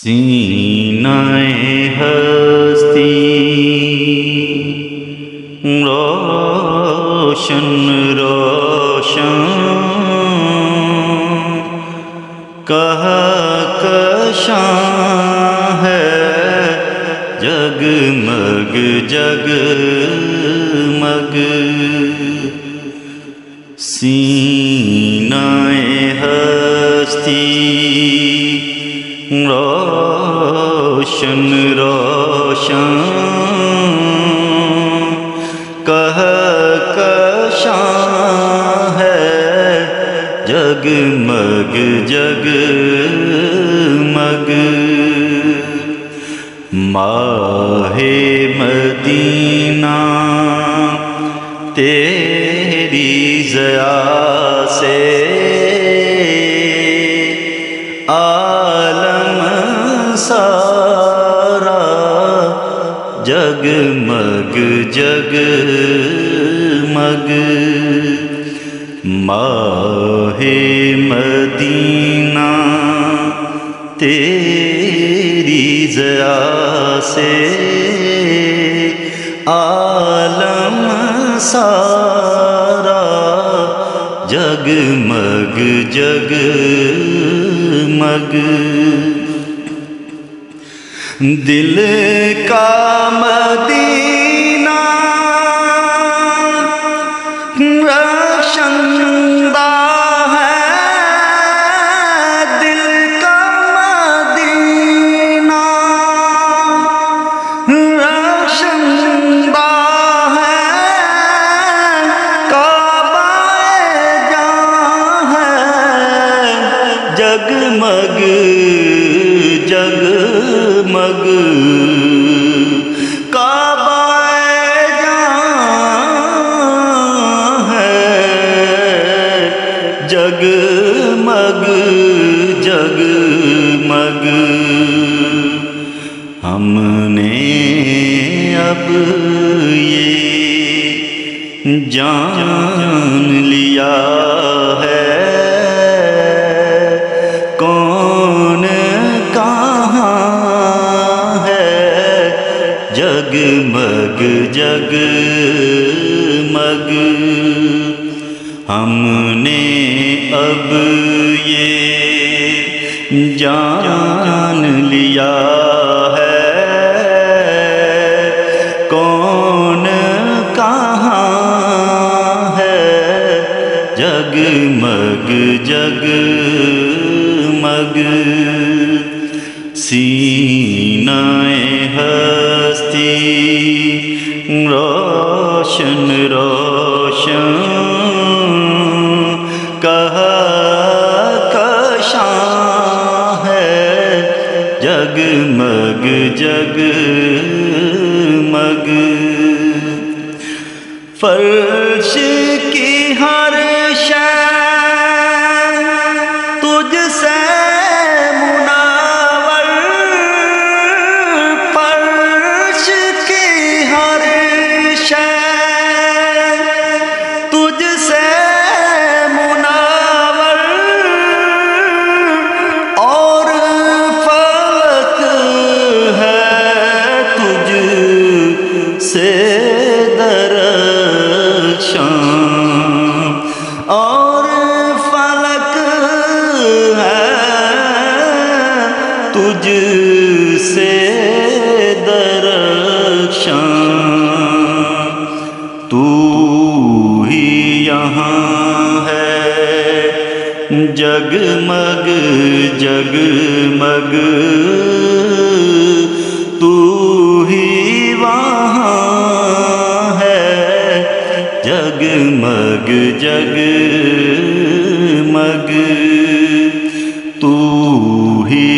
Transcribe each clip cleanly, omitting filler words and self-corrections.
सीनाए हस्ती रोशन रोशन कहकशां है जगमग जगमग। सीनाए हस्ती रोशन रोशन कहकशां है जगमग जगमग। माहे मदीना तेरी ज़या से आलम सारा जगमग जगमग। माहे मदीना तेरी ज़या से आलम सारा जगमग जगमग। दिल का मदीना रोशनदा है, दिल का मदीना रोशनदा है। काबाए जहाँ है जगमग जगमग। काबाए जहाँ है जगमग जगमग। हमने अब ये जान लिया है कौन कहाँ है जगमग जगमग। हमने अब ये जान लिया है कौन कहाँ है जगमग जगमग। सीनाए हस्ती रोशन रोशन कहकशां है जगमग जगमग। फर्श की हर शै तुझसे मुनावर, फर्श की हर शै तुझसे मुनावर। और फलक है तुझसे दरख्शां, और फलक है तुझसे दरख्शां। तू ही यहाँ है जगमग जगमग। तू ही वहाँ है जगमग जगमग। तू ही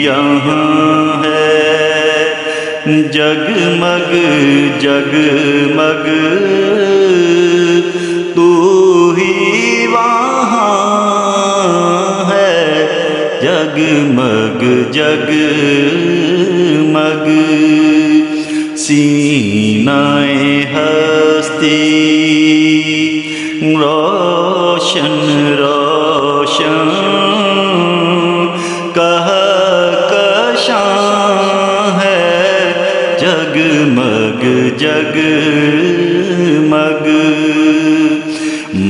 यहाँ है जगमग जगमग। तू ही वहाँ है जगमग जगमग। सीनाए हस्ती रोशन रोशन कहकशां जगमग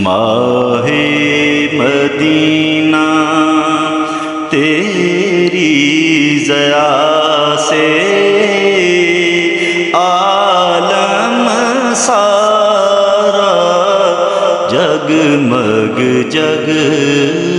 माहे मदीना तेरी ज़या से आलम सारा जगमग जगमग।